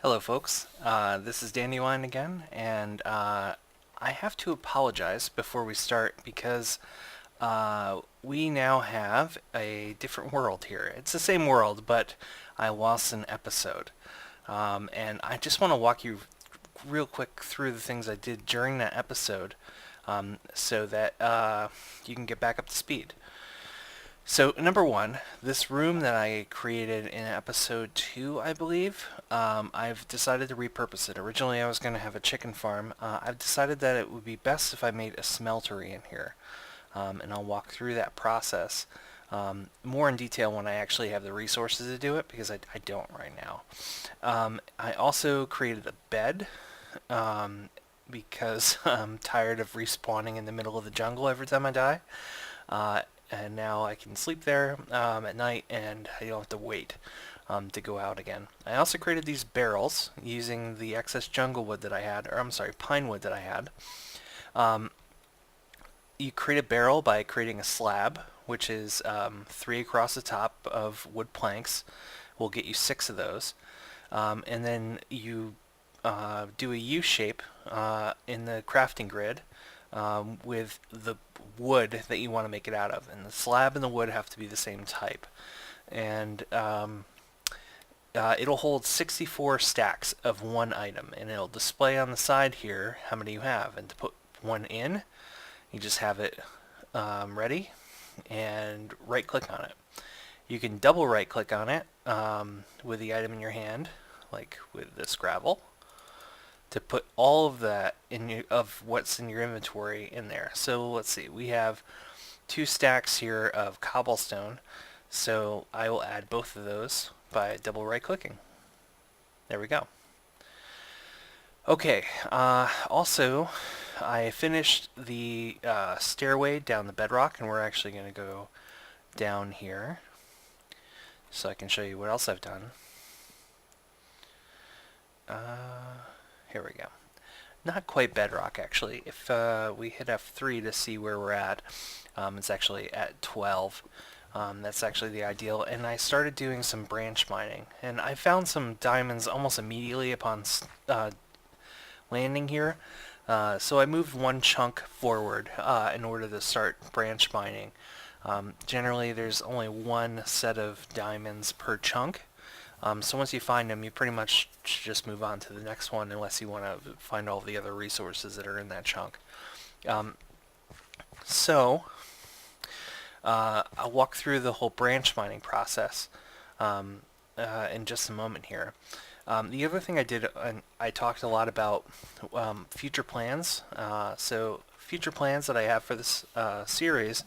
Hello folks, this is GingerLion again, and I have to apologize before we start because we now have a different world here. It's the same world, but I lost an episode. And I just want to walk you real quick through the things I did during that episode so that you can get back up to speed. So, number one, this room that I created in episode 2, I believe, I've decided to repurpose it. Originally, I was going to have a chicken farm. I've decided that it would be best if I made a smeltery in here, and I'll walk through that process more in detail when I actually have the resources to do it, because I don't right now. I also created a bed, because I'm tired of respawning in the middle of the jungle every time I die. Uh, and now I can sleep there at night, and I don't have to wait to go out again. I also created these barrels using the excess jungle wood that I had, or I'm sorry, pine wood that I had. You create a barrel by creating a slab, which is 3 across the top of wood planks. We'll get you 6 of those. And then you do a U shape in the crafting grid with the wood that you want to make it out of. And the slab and the wood have to be the same type. And it'll hold 64 stacks of one item. And it'll display on the side here how many you have. And to put one in, you just have it ready and right click on it. You can double right click on it with the item in your hand, like with this gravel, to put all of that of what's in your inventory in there. So let's see, we have 2 stacks here of cobblestone, so I will add both of those by double right clicking. There we go. Okay, also I finished the stairway down the bedrock, and we're actually going to go down here so I can show you what else I've done. Here we go. Not quite bedrock, actually. If we hit F3 to see where we're at, it's actually at 12. That's actually the ideal. And I started doing some branch mining. And I found some diamonds almost immediately upon landing here. So I moved one chunk forward in order to start branch mining. Generally, there's only one set of diamonds per chunk. So once you find them, you pretty much just move on to the next one unless you want to find all the other resources that are in that chunk. I'll walk through the whole branch mining process in just a moment here. The other thing I did, I talked a lot about future plans. So future plans that I have for this series,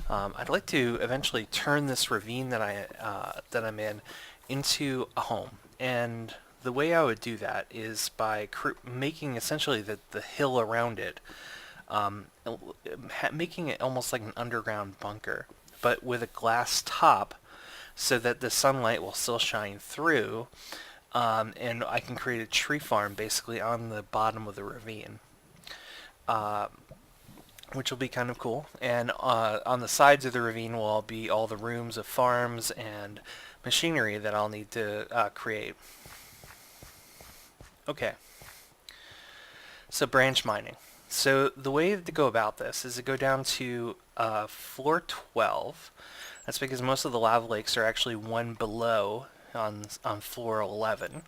I'd like to eventually turn this ravine that I'm in into a home. And the way I would do that is by making essentially the hill around it, making it almost like an underground bunker, but with a glass top so that the sunlight will still shine through, and I can create a tree farm basically on the bottom of the ravine, which will be kind of cool. And on the sides of the ravine will all be all the rooms of farms and machinery that I'll need to create. Okay, so branch mining. So the way to go about this is to go down to floor 12. That's because most of the lava lakes are actually one below on floor 11.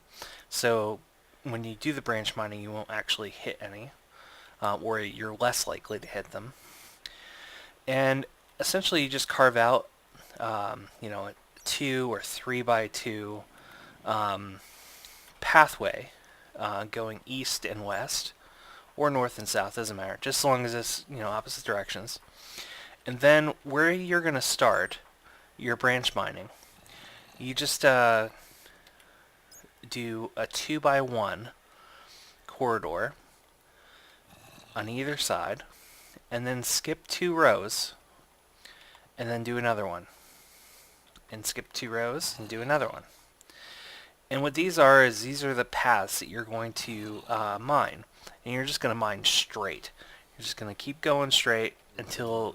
So when you do the branch mining, you won't actually hit any, or you're less likely to hit them. And essentially, you just carve out, a 2 or 3 by 2 pathway going east and west, or north and south, doesn't matter, just as long as it's opposite directions. And then where you're going to start your branch mining, you just do a 2 by 1 corridor on either side, and then skip 2 rows, and then do another one, and skip 2 rows and do another one. And what these are is these are the paths that you're going to mine, and you're just going to mine straight. You're just going to keep going straight until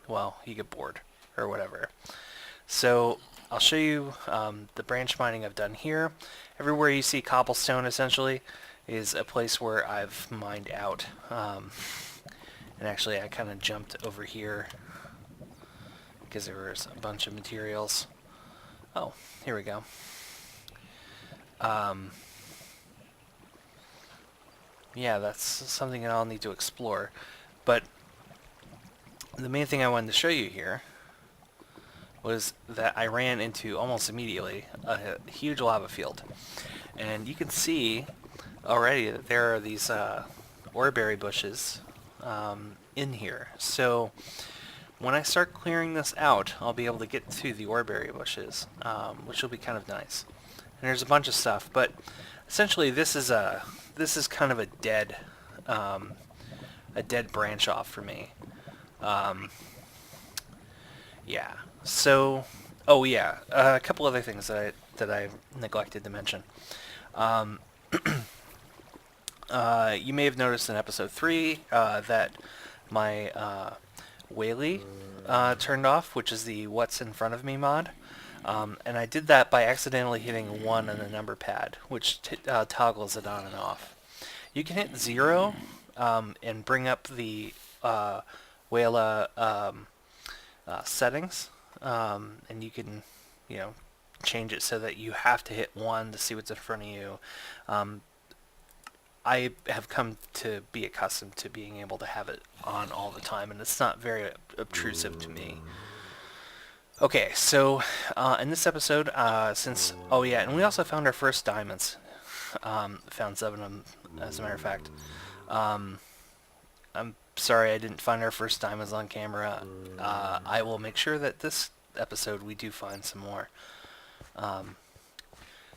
well, you get bored or whatever. So I'll show you the branch mining I've done here. Everywhere you see cobblestone, essentially, is a place where I've mined out. And actually, I kind of jumped over here because there was a bunch of materials. Oh, here we go. Yeah, that's something that I'll need to explore. But the main thing I wanted to show you here was that I ran into, almost immediately, a huge lava field. And you can see already that there are these oreberry bushes in here. So when I start clearing this out, I'll be able to get to the oreberry bushes, which will be kind of nice. And there's a bunch of stuff, but essentially this is kind of a dead branch off for me. Yeah. So, oh yeah, a couple other things that I neglected to mention. You may have noticed in episode 3 that my Whaley turned off, which is the What's in Front of Me mod. And I did that by accidentally hitting 1 on the number pad, which toggles it on and off. You can hit 0 and bring up the Whala settings, and you can, change it so that you have to hit 1 to see what's in front of you. I have come to be accustomed to being able to have it on all the time, and it's not very obtrusive to me. Okay, so in this episode, oh yeah, and we also found our first diamonds. Found 7 of them, as a matter of fact. I'm sorry I didn't find our first diamonds on camera. I will make sure that this episode we do find some more.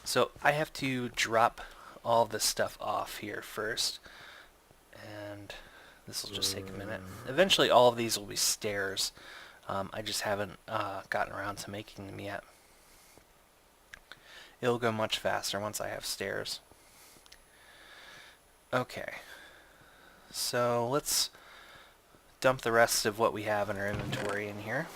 So I have to drop all this stuff off here first, and this will just take a minute. Eventually all of these will be stairs. I just haven't gotten around to making them yet. It'll go much faster once I have stairs. Okay, so let's dump the rest of what we have in our inventory in here.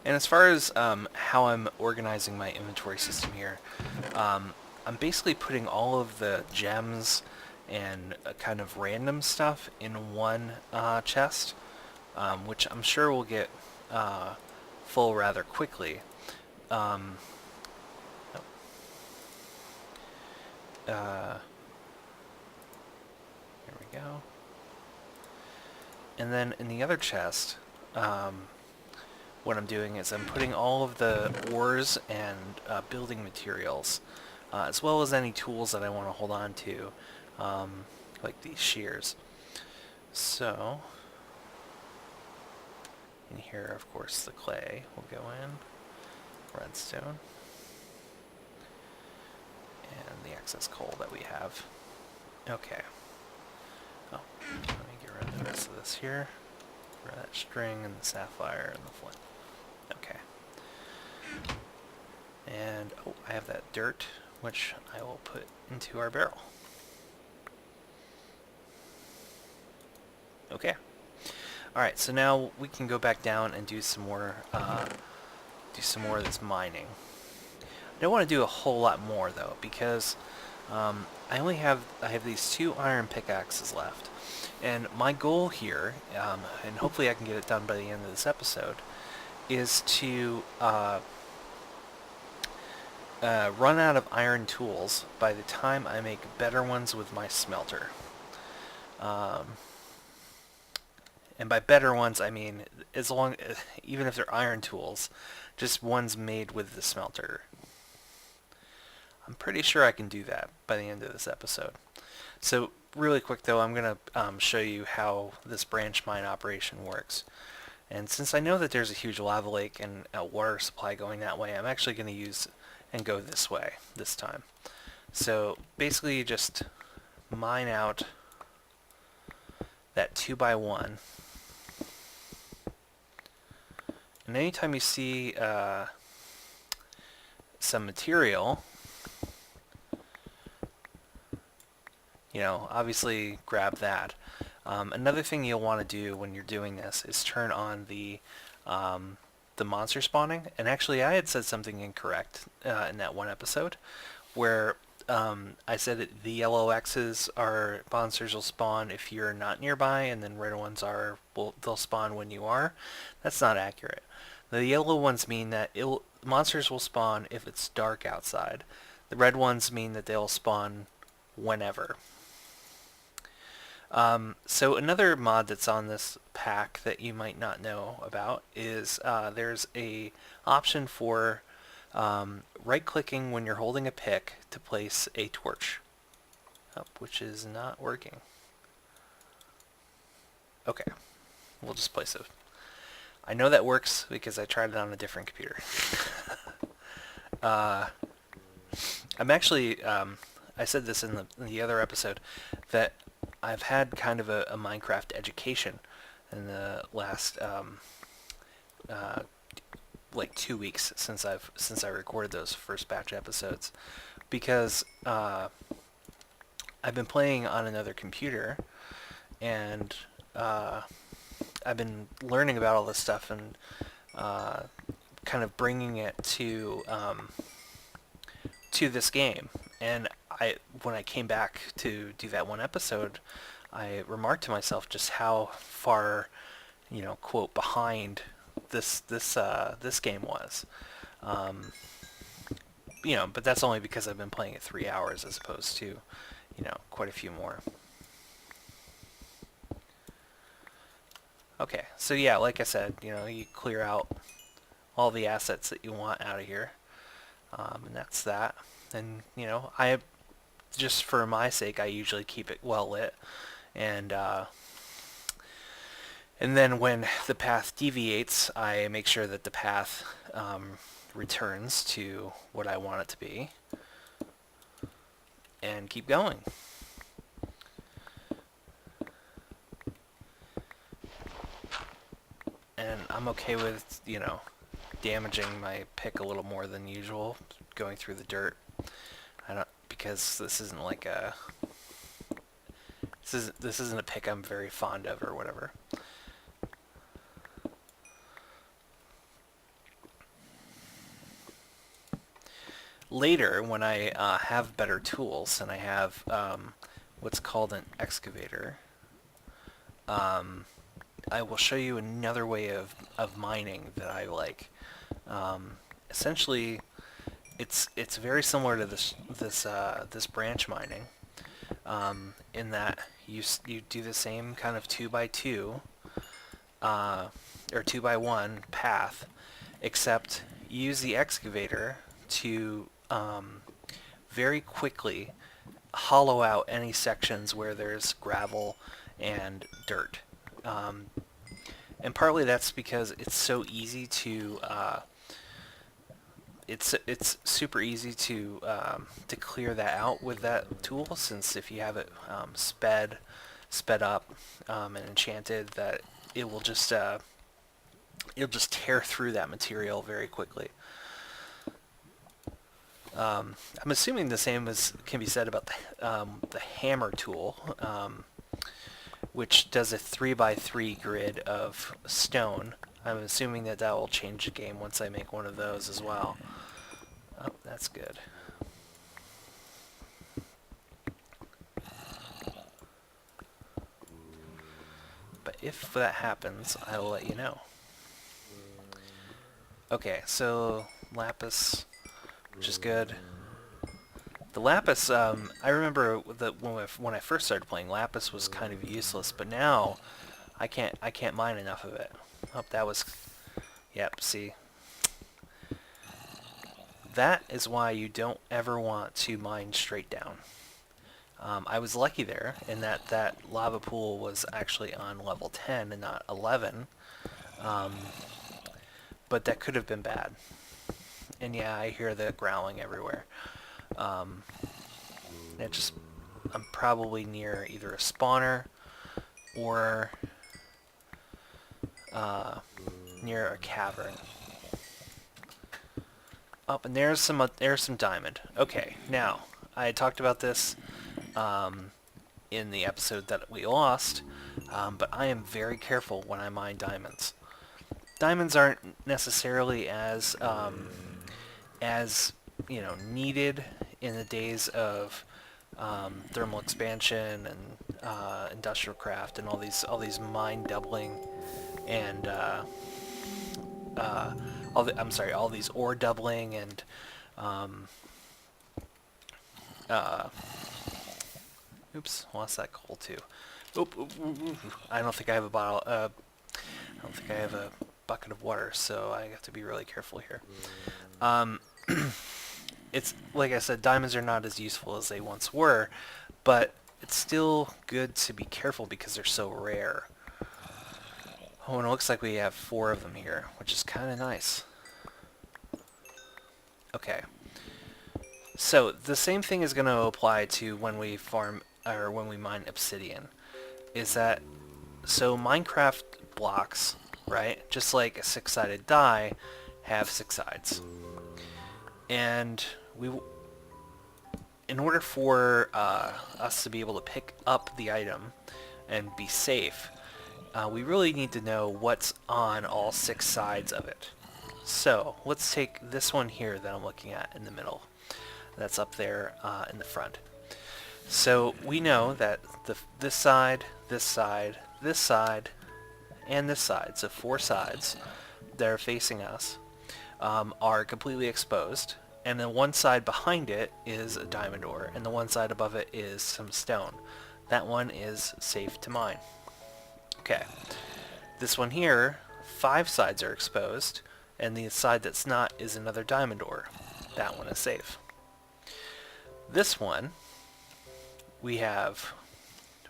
And as far as how I'm organizing my inventory system here, I'm basically putting all of the gems and kind of random stuff in one chest, which I'm sure will get full rather quickly. Here we go. And then in the other chest, what I'm doing is I'm putting all of the ores and building materials, as well as any tools that I want to hold on to, like these shears. So, in here, of course, the clay will go in, redstone, and the excess coal that we have. Okay. Oh, let me get rid of the rest of this here. For that string and the sapphire and the flint. Okay. And, oh, I have that dirt, which I will put into our barrel. Okay. Alright, so now we can go back down and do some more of this mining. I don't want to do a whole lot more, though, because I have these 2 iron pickaxes left. And my goal here, and hopefully I can get it done by the end of this episode, is to run out of iron tools by the time I make better ones with my smelter. And by better ones, I mean even if they're iron tools, just ones made with the smelter. I'm pretty sure I can do that by the end of this episode. So really quick though, I'm going to show you how this branch mine operation works. And since I know that there's a huge lava lake and a water supply going that way, I'm actually going to use and go this way this time. So basically you just mine out that 2x1. And anytime you see some material, obviously grab that. Another thing you'll want to do when you're doing this is turn on the monster spawning. And actually, I had said something incorrect in that one episode where I said that the yellow X's are monsters will spawn if you're not nearby, and then red ones they'll spawn when you are. That's not accurate. The yellow ones mean that monsters will spawn if it's dark outside. The red ones mean that they'll spawn whenever. So another mod that's on this pack that you might not know about is there's a option for right-clicking when you're holding a pick to place a torch, which is not working. Okay, we'll just place it. I know that works because I tried it on a different computer. I'm actually, I said this in the other episode, that I've had kind of a Minecraft education in the last like 2 weeks since I recorded those first batch episodes, because I've been playing on another computer, and I've been learning about all this stuff and kind of bringing it to this game. And when I came back to do that one episode, I remarked to myself just how far, quote, behind this game was. But that's only because I've been playing it 3 hours as opposed to, quite a few more. Okay, so yeah, like I said, you clear out all the assets that you want out of here, and that's that. And just for my sake, I usually keep it well lit, and then when the path deviates, I make sure that the path returns to what I want it to be, and keep going. And I'm okay with, damaging my pick a little more than usual, going through the dirt. Because this isn't like this isn't a pick I'm very fond of or whatever. Later, when I have better tools and I have what's called an excavator, I will show you another way of mining that I like. Essentially, it's very similar to this branch mining, in that you do the same kind of 2x2 or 2x1 path, except use the excavator to very quickly hollow out any sections where there's gravel and dirt. And partly that's because it's so easy to it's super easy to clear that out with that tool, since if you have it sped up and enchanted, that it will just it'll just tear through that material very quickly. I'm assuming the same can be said about the hammer tool, which does a 3x3 grid of stone. I'm assuming that will change the game once I make one of those as well. Oh, that's good. But if that happens, I will let you know. Okay, so lapis, which is good. The lapis, I remember that when I first started playing, lapis was kind of useless, but now I can't mine enough of it. Oh, that was, yep, see. That is why you don't ever want to mine straight down. I was lucky there in that lava pool was actually on level 10 and not 11, but that could have been bad. And yeah, I hear the growling everywhere. I'm probably near either a spawner or near a cavern. Oh, and there's some diamond. Okay, now I talked about this in the episode that we lost, but I am very careful when I mine diamonds. Diamonds aren't necessarily as needed in the days of thermal expansion and industrial craft and all these mine doubling and all these ore doubling and um, uh, oops, lost that coal too. Oop. I don't think I have a bottle. I don't think I have a bucket of water, so I have to be really careful here. It's like I said, diamonds are not as useful as they once were, but it's still good to be careful because they're so rare. Oh, and it looks like we have 4 of them here, which is kind of nice. Okay. So the same thing is going to apply to when we farm or when we mine obsidian. Is that so Minecraft blocks, right? Just like a 6-sided die, have 6 sides. And in order for us to be able to pick up the item and be safe, we really need to know what's on all 6 sides of it. So let's take this one here that I'm looking at in the middle. That's up there in the front. So we know that this side, this side, this side, and this side, so 4 sides that are facing us, are completely exposed, and then one side behind it is a diamond ore, and the one side above it is some stone. That one is safe to mine. Okay, this one here, 5 sides are exposed, and the side that's not is another diamond ore. That one is safe. This one, we have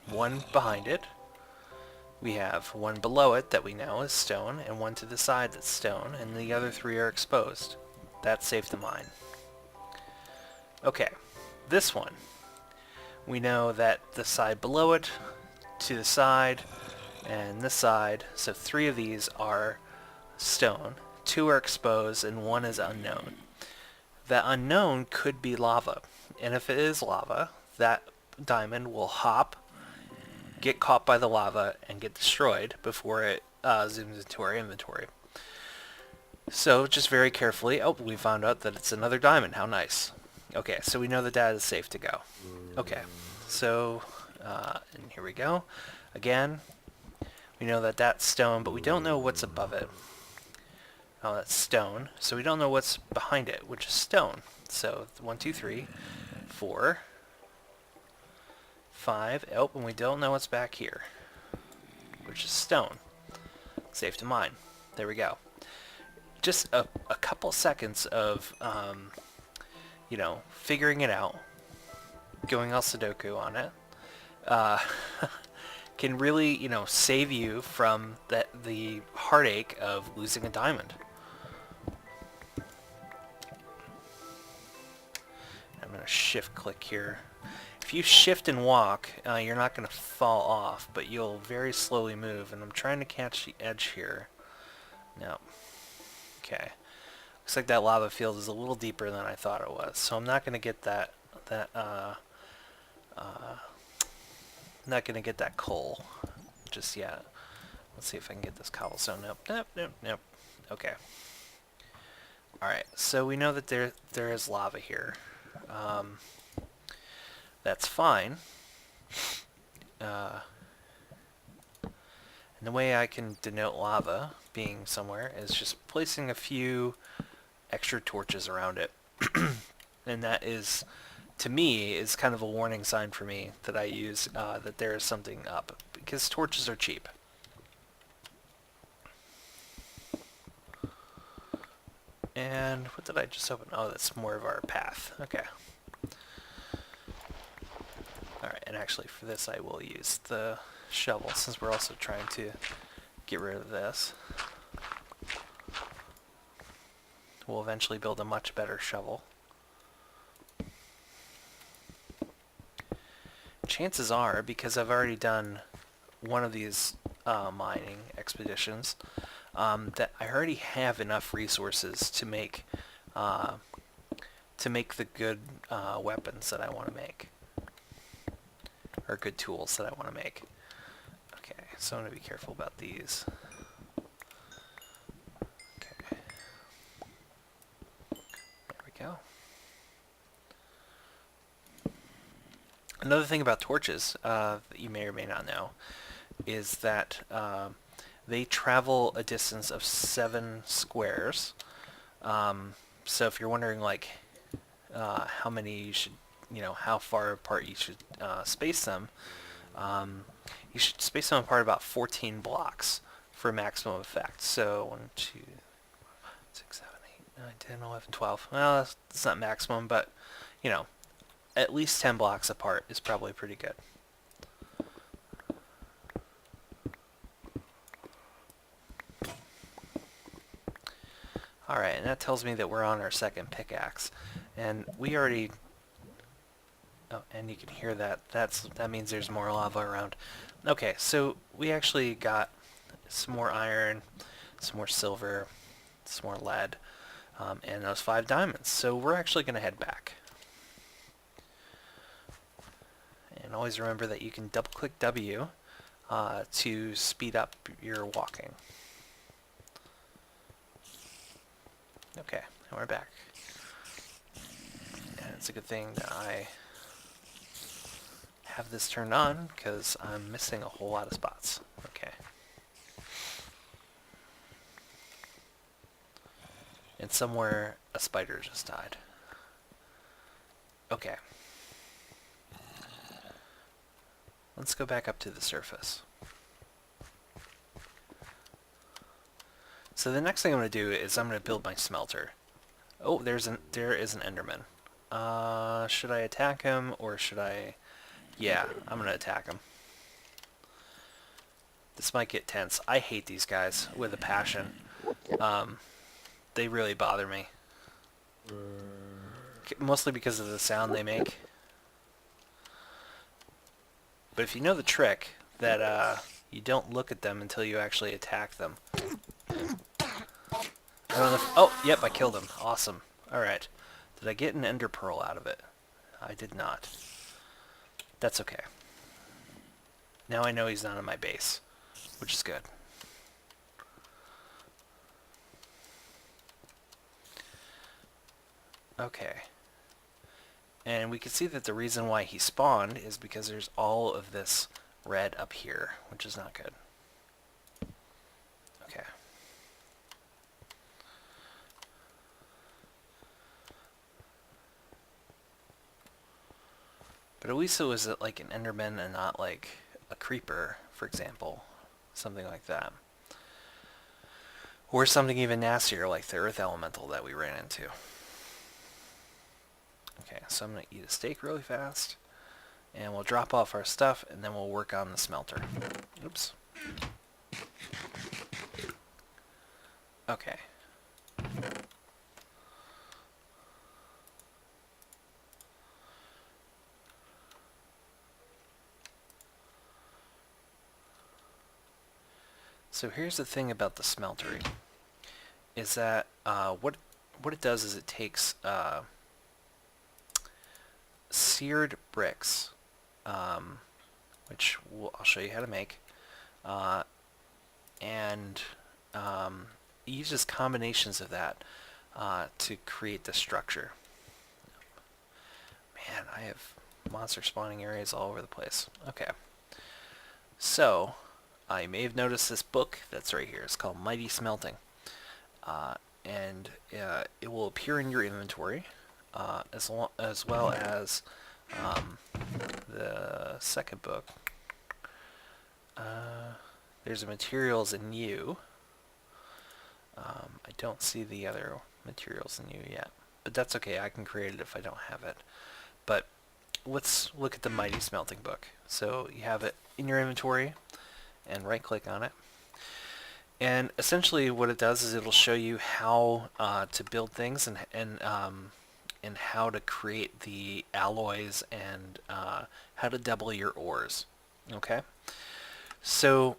one behind it, we have one below it that we know is stone, and one to the side that's stone, and the other 3 are exposed. That's safe to mine. Okay, this one, we know that the side below it, to the side, and this side, so 3 of these are stone, 2 are exposed, and 1 is unknown. That unknown could be lava, and if it is lava, that diamond will hop, get caught by the lava, and get destroyed before it zooms into our inventory. So just very carefully, oh, we found out that it's another diamond. How nice. Okay, so we know that is safe to go. Okay, so and here we go. Again, we know that that's stone, but we don't know what's above it. Oh, that's stone. So we don't know what's behind it, which is stone. So 1, 2, 3, 4, 5. Oh, and we don't know what's back here, which is stone. Safe to mine. There we go. Just a couple seconds of, figuring it out, going all Sudoku on it, can really, save you from the heartache of losing a diamond. I'm going to shift click here. If you shift and walk, you're not going to fall off, but you'll very slowly move, and I'm trying to catch the edge here. No. Okay. Looks like that lava field is a little deeper than I thought it was, so I'm not going to get not going to get that coal just yet. Let's see if I can get this cobblestone. Nope. Okay. Alright, so we know that there is lava here. That's fine. And the way I can denote lava being somewhere is just placing a few extra torches around it. And that is, to me, is kind of a warning sign for me that I use that there is something up, because torches are cheap. And what did I just open? Oh, that's more of our path. Okay. Alright, and actually for this I will use the shovel, since we're also trying to get rid of this. We'll eventually build a much better shovel. Chances are, because I've already done one of these mining expeditions, that I already have enough resources to make the good weapons that I want to make. are good tools that I want to make. Okay, so I'm going to be careful about these. Okay. There we go. Another thing about torches that you may or may not know is that they travel a distance of 7 squares. So if you're wondering like how many you should, how far apart you should space them, you should space them apart about 14 blocks for maximum effect. So 1, 2, 6, 7, 8, 9, 10, 11, 12. Well, that's not maximum, but at least 10 blocks apart is probably pretty good. Alright, and that tells me that we're on our second pickaxe. And we already... Oh, and you can hear that. That means there's more lava around. Okay, so we actually got some more iron, some more silver, some more lead, and those 5 diamonds. So we're actually going to head back. And always remember that you can double-click W to speed up your walking. Okay, and we're back. And it's a good thing that I have this turned on, because I'm missing a whole lot of spots. Okay. And somewhere a spider just died. Okay. Let's go back up to the surface. So the next thing I'm going to do is I'm going to build my smelter. Oh, there is an Enderman. Should I attack him or should I... Yeah, I'm going to attack him. This might get tense. I hate these guys with a passion. They really bother me. Mostly because of the sound they make. But if you know the trick, that you don't look at them until you actually attack them. I don't know if, oh, yep, I killed him. Awesome. Alright. Did I get an ender pearl out of it? I did not. That's okay. Now I know he's not in my base, which is good. Okay. And we can see that the reason why he spawned is because there's all of this red up here, which is not good. Okay. But at least it was like an enderman and not like a creeper, for example. Something like that. Or something even nastier like the earth elemental that we ran into. Okay, so I'm going to eat a steak really fast. And we'll drop off our stuff and then we'll work on the smelter. Oops. Okay. So here's the thing about the smeltery, is that what it does is it takes seared bricks, which I'll show you how to make, and it uses combinations of that to create the structure. Man, I have monster spawning areas all over the place. Okay, so you may have noticed this book that's right here. It's called Mighty Smelting, and it will appear in your inventory, as well as the second book. There's a materials in you. I don't see the other materials in you yet, but that's okay. I can create it if I don't have it. But let's look at the Mighty Smelting book. So you have it in your inventory, and right click on it, and essentially what it does is it'll show you how to build things and how to create the alloys and how to double your ores. Okay, so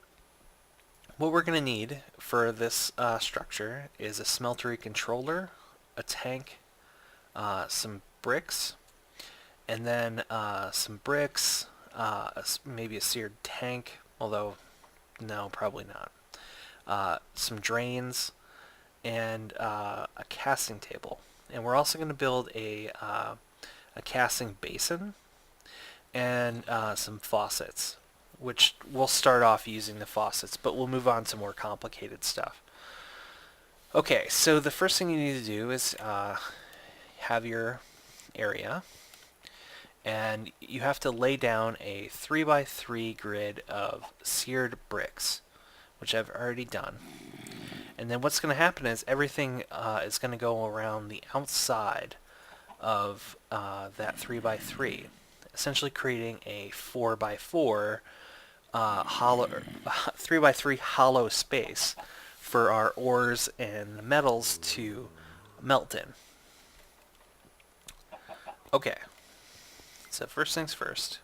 what we're going to need for this structure is a smeltery controller, a tank, some bricks, and then some bricks, maybe a seared tank, although no, probably not. Some drains, and a casting table. And we're also going to build a casting basin and some faucets, which we'll start off using the faucets, but we'll move on to more complicated stuff. Okay, so the first thing you need to do is have your area, and you have to lay down a 3x3 grid of seared bricks, which I've already done. And then what's going to happen is everything is going to go around the outside of that 3x3, essentially creating a 4x4 hollow 3x3 hollow space for our ores and metals to melt in. Okay, so first things first,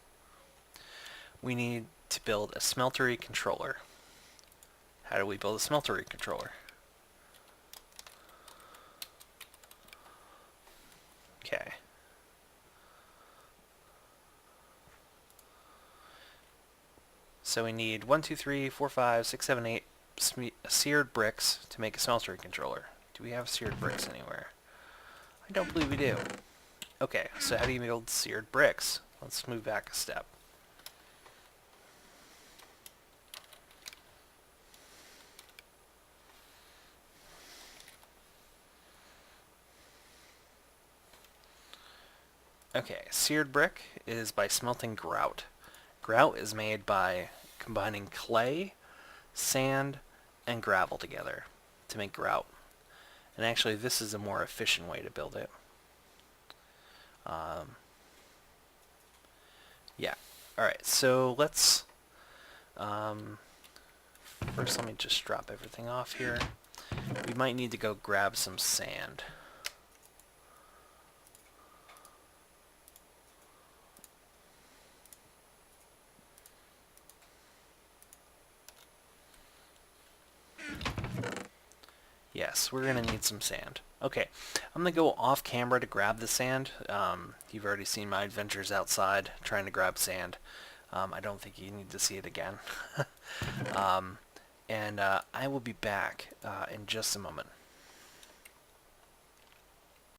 we need to build a smeltery controller. How do we build a smeltery controller? Okay. So we need 1, 2, 3, 4, 5, 6, 7, 8 seared bricks to make a smeltery controller. Do we have seared bricks anywhere? I don't believe we do. Okay, so how do you build seared bricks? Let's move back a step. Okay, seared brick is by smelting grout. Grout is made by combining clay, sand, and gravel together to make grout. And actually, this is a more efficient way to build it. Yeah. Alright, so let's... first, let me just drop everything off here. We might need to go grab some sand. Yes, we're going to need some sand. Okay, I'm going to go off camera to grab the sand. You've already seen my adventures outside trying to grab sand. I don't think you need to see it again. And I will be back in just a moment.